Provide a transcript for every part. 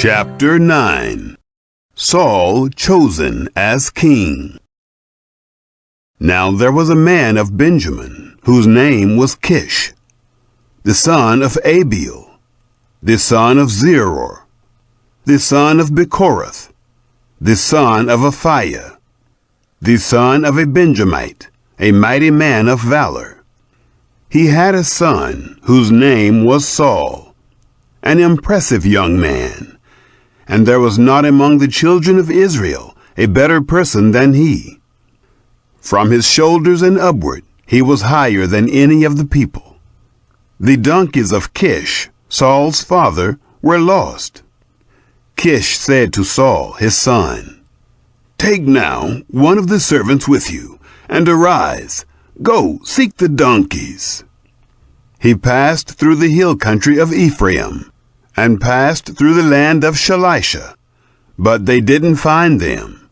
Chapter 9. Saul chosen as king. Now there was a man of Benjamin, whose name was Kish, the son of Abiel, the son of Zeror, the son of Bechorath, the son of Aphiah, the son of a Benjamite, a mighty man of valor. He had a son whose name was Saul, an impressive young man, and there was not among the children of Israel a better person than he. From his shoulders and upward he was higher than any of the people. The donkeys of Kish, Saul's father, were lost. Kish said to Saul his son, "Take now one of the servants with you, and arise, go seek the donkeys." He passed through the hill country of Ephraim, and passed through the land of Shalisha, but they didn't find them.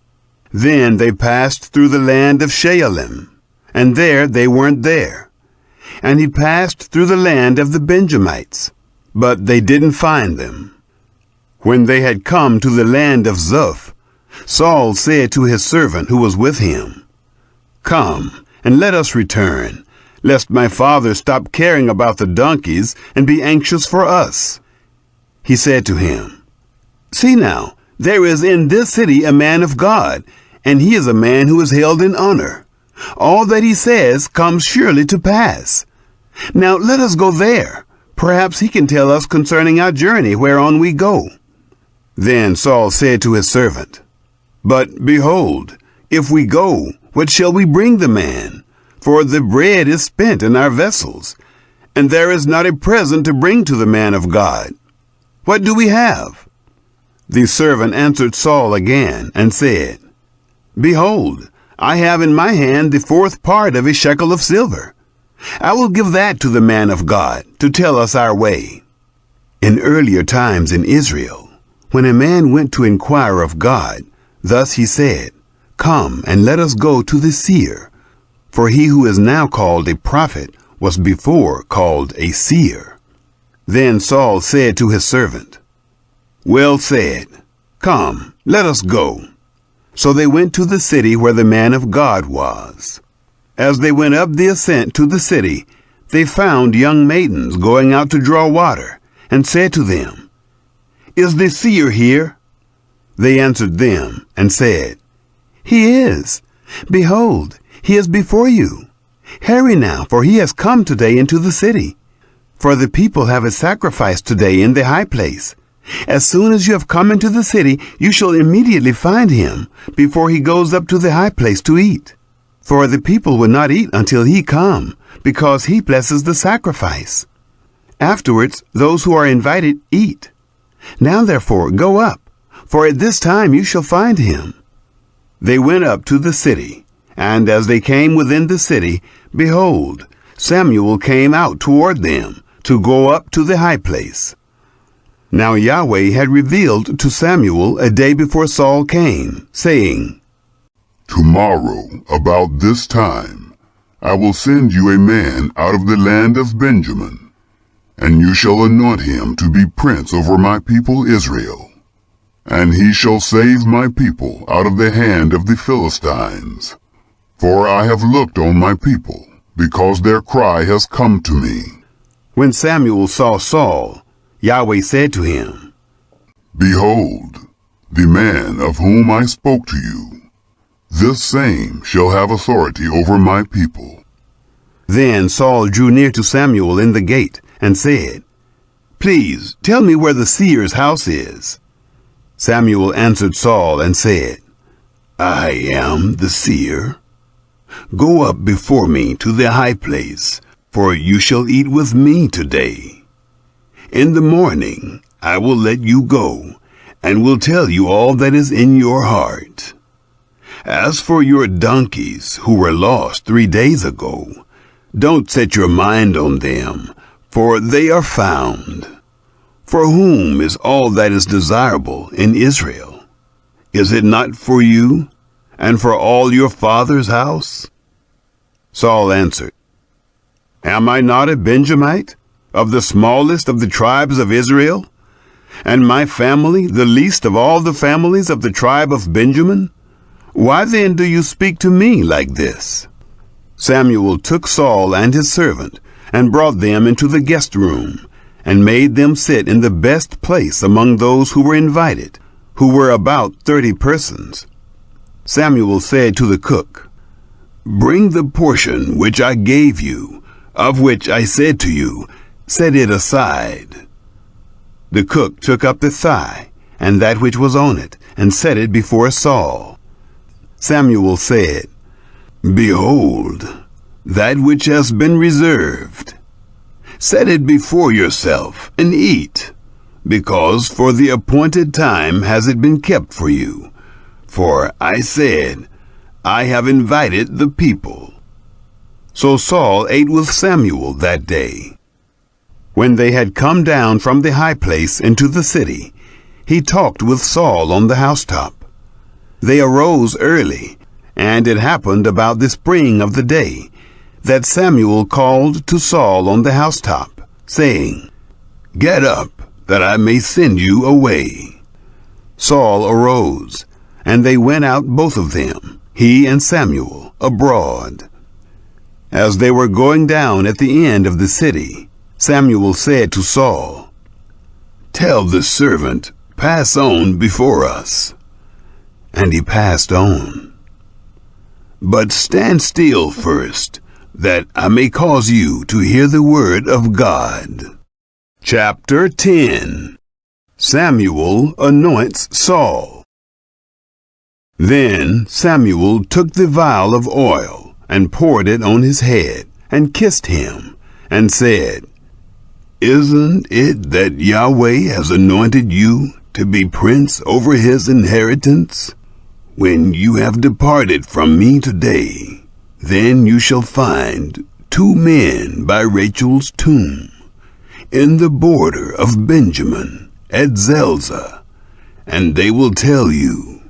Then they passed through the land of Shaalim, and there they weren't there. And he passed through the land of the Benjamites, but they didn't find them. When they had come to the land of Zuph, Saul said to his servant who was with him, "Come, and let us return, lest my father stop caring about the donkeys and be anxious for us." He said to him, "See now, there is in this city a man of God, and he is a man who is held in honor. All that he says comes surely to pass. Now let us go there. Perhaps he can tell us concerning our journey whereon we go." Then Saul said to his servant, "But behold, if we go, what shall we bring the man? For the bread is spent in our vessels, and there is not a present to bring to the man of God. What do we have?" The servant answered Saul again and said, "Behold, I have in my hand the 4th part of a shekel of silver. I will give that to the man of God to tell us our way." In earlier times in Israel, when a man went to inquire of God, thus he said, "Come and let us go to the seer." For he who is now called a prophet was before called a seer. Then Saul said to his servant, "Well said. Come, let us go." So they went to the city where the man of God was. As they went up the ascent to the city, they found young maidens going out to draw water, and said to them, "Is the seer here?" They answered them and said, "He is. Behold, he is before you. Hurry now, for he has come today into the city. For the people have a sacrifice today in the high place. As soon as you have come into the city, you shall immediately find him, before he goes up to the high place to eat. For the people will not eat until he come, because he blesses the sacrifice. Afterwards, those who are invited eat. Now therefore go up, for at this time you shall find him." They went up to the city, and as they came within the city, behold, Samuel came out toward them, to go up to the high place. Now Yahweh had revealed to Samuel a day before Saul came, saying, "Tomorrow, about this time, I will send you a man out of the land of Benjamin, and you shall anoint him to be prince over my people Israel. And he shall save my people out of the hand of the Philistines. For I have looked on my people, because their cry has come to me." When Samuel saw Saul, Yahweh said to him, "Behold, the man of whom I spoke to you, this same shall have authority over my people." Then Saul drew near to Samuel in the gate, and said, "Please tell me where the seer's house is." Samuel answered Saul and said, "I am the seer. Go up before me to the high place, for you shall eat with me today. In the morning I will let you go, and will tell you all that is in your heart. As for your donkeys who were lost 3 days ago, don't set your mind on them, for they are found. For whom is all that is desirable in Israel? Is it not for you, and for all your father's house?" Saul answered, "Am I not a Benjamite, of the smallest of the tribes of Israel? and my family the least of all the families of the tribe of Benjamin? Why then do you speak to me like this?" Samuel took Saul and his servant, and brought them into the guest room, and made them sit in the best place among those who were invited, who were about 30 persons. Samuel said to the cook, "Bring the portion which I gave you, of which I said to you, set it aside." The cook took up the thigh, and that which was on it, and set it before Saul. Samuel said, "Behold, that which has been reserved. Set it before yourself, and eat, because for the appointed time has it been kept for you. For I said, I have invited the people." So Saul ate with Samuel that day. When they had come down from the high place into the city, he talked with Saul on the housetop. They arose early, and it happened about the spring of the day, that Samuel called to Saul on the housetop, saying, "Get up, that I may send you away." Saul arose, and they went out both of them, he and Samuel, abroad. As they were going down at the end of the city, Samuel said to Saul, "Tell the servant, pass on before us." And he passed on. "But stand still first, that I may cause you to hear the word of God." Chapter 10. Samuel anoints Saul. Then Samuel took the vial of oil, and poured it on his head, and kissed him, and said, "Isn't it that Yahweh has anointed you to be prince over his inheritance? When you have departed from me today, then you shall find 2 men by Rachel's tomb, in the border of Benjamin, at Zelzah, and they will tell you,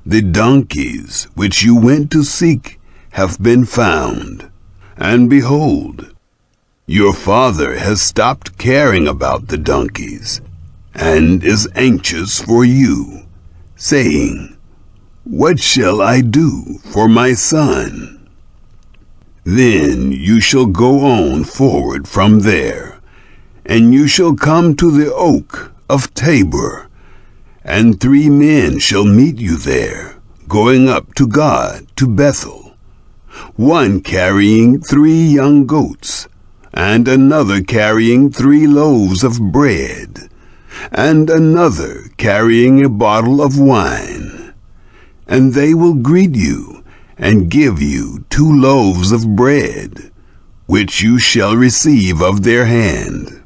the donkeys which you went to seek have been found, and behold, your father has stopped caring about the donkeys, and is anxious for you, saying, 'What shall I do for my son?' Then you shall go on forward from there, and you shall come to the oak of Tabor, and 3 men shall meet you there, going up to God to Bethel, one carrying 3 young goats, and another carrying 3 loaves of bread, and another carrying a bottle of wine. And they will greet you, and give you 2 loaves of bread, which you shall receive of their hand.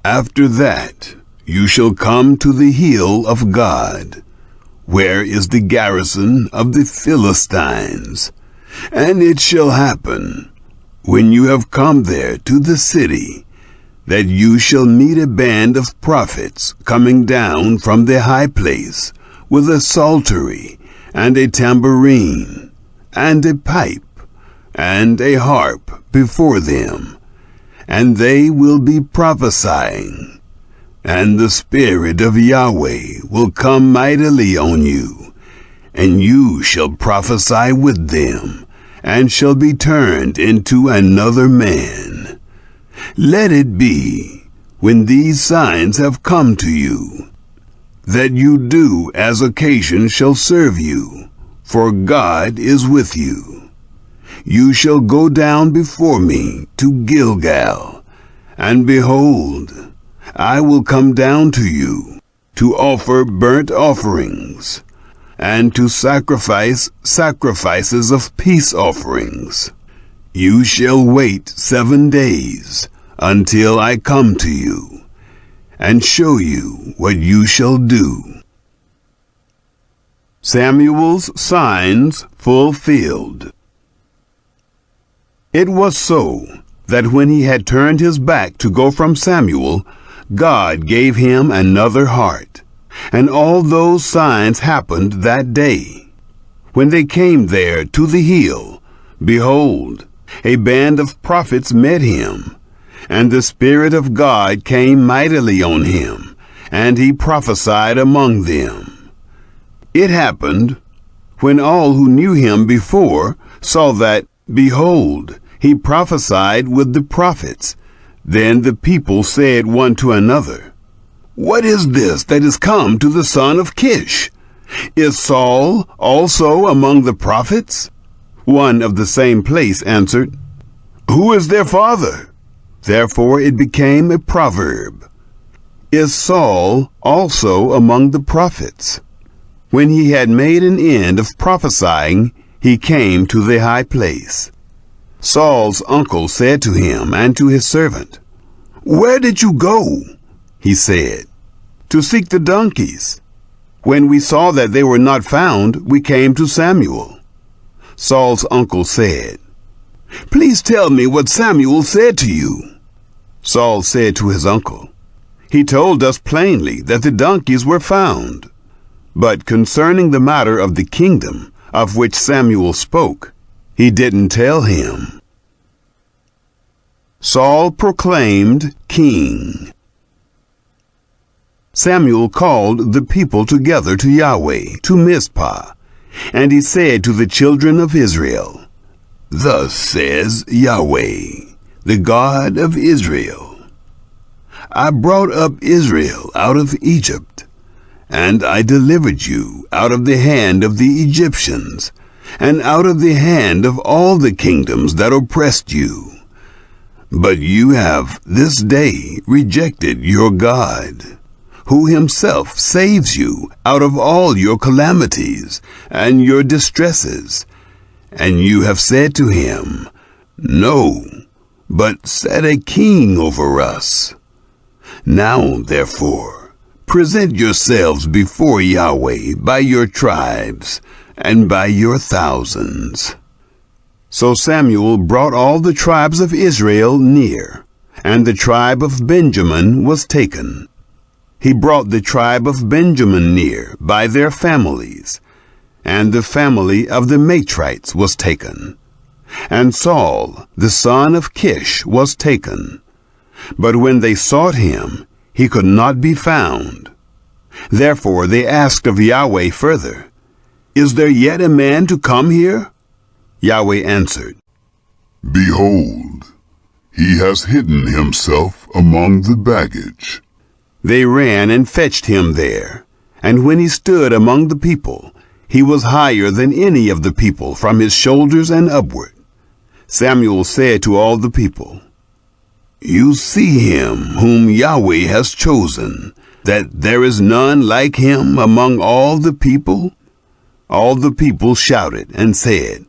After that you shall come to the hill of God, where is the garrison of the Philistines. And it shall happen, when you have come there to the city, that you shall meet a band of prophets coming down from the high place, with a psaltery, and a tambourine, and a pipe, and a harp before them, and they will be prophesying. And the Spirit of Yahweh will come mightily on you, and you shall prophesy with them, and shall be turned into another man. Let it be, when these signs have come to you, that you do as occasion shall serve you, for God is with you. You shall go down before me to Gilgal, and behold, I will come down to you, to offer burnt offerings, and to sacrifice sacrifices of peace offerings. You shall wait 7 days, until I come to you, and show you what you shall do. Samuel's signs fulfilled. It was so that when he had turned his back to go from Samuel, God gave him another heart, and all those signs happened that day. When they came there to the hill, behold, a band of prophets met him, and the Spirit of God came mightily on him, and he prophesied among them. It happened, when all who knew him before saw that, behold, he prophesied with the prophets, then the people said one to another, "What is this that is come to the son of Kish? Is Saul also among the prophets?" One of the same place answered, "Who is their father?" Therefore it became a proverb, "Is Saul also among the prophets?" When he had made an end of prophesying, he came to the high place. Saul's uncle said to him and to his servant, "Where did you go?" He said, "To seek the donkeys. When we saw that they were not found, we came to Samuel." Saul's uncle said, "Please tell me what Samuel said to you." Saul said to his uncle, "He told us plainly that the donkeys were found. But concerning the matter of the kingdom of which Samuel spoke, he didn't tell him." Saul proclaimed king. Samuel called the people together to Yahweh, to Mizpah, and he said to the children of Israel, "Thus says Yahweh, the God of Israel, I brought up Israel out of Egypt, and I delivered you out of the hand of the Egyptians, and out of the hand of all the kingdoms that oppressed you. But you have this day rejected your God, who himself saves you out of all your calamities and your distresses. And you have said to him, No, but set a king over us. Now, therefore, present yourselves before Yahweh by your tribes and by your thousands." So Samuel brought all the tribes of Israel near, and the tribe of Benjamin was taken. He brought the tribe of Benjamin near by their families, and the family of the Matrites was taken. And Saul, the son of Kish, was taken. But when they sought him, he could not be found. Therefore they asked of Yahweh further, "Is there yet a man to come here?" Yahweh answered, "Behold, he has hidden himself among the baggage." They ran and fetched him there, and when he stood among the people, he was higher than any of the people from his shoulders and upward. Samuel said to all the people, "You see him whom Yahweh has chosen, that there is none like him among all the people?" All the people shouted and said,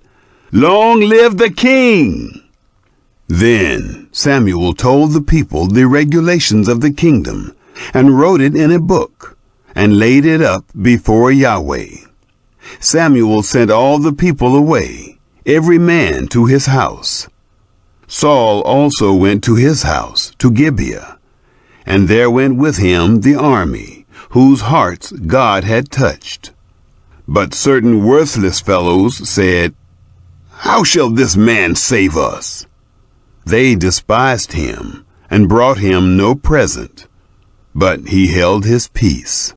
"Long live the king!" Then Samuel told the people the regulations of the kingdom, and wrote it in a book, and laid it up before Yahweh. Samuel sent all the people away, every man to his house. Saul also went to his house, to Gibeah, and there went with him the army, whose hearts God had touched. But certain worthless fellows said, "How shall this man save us?" They despised him, and brought him no present, but he held his peace.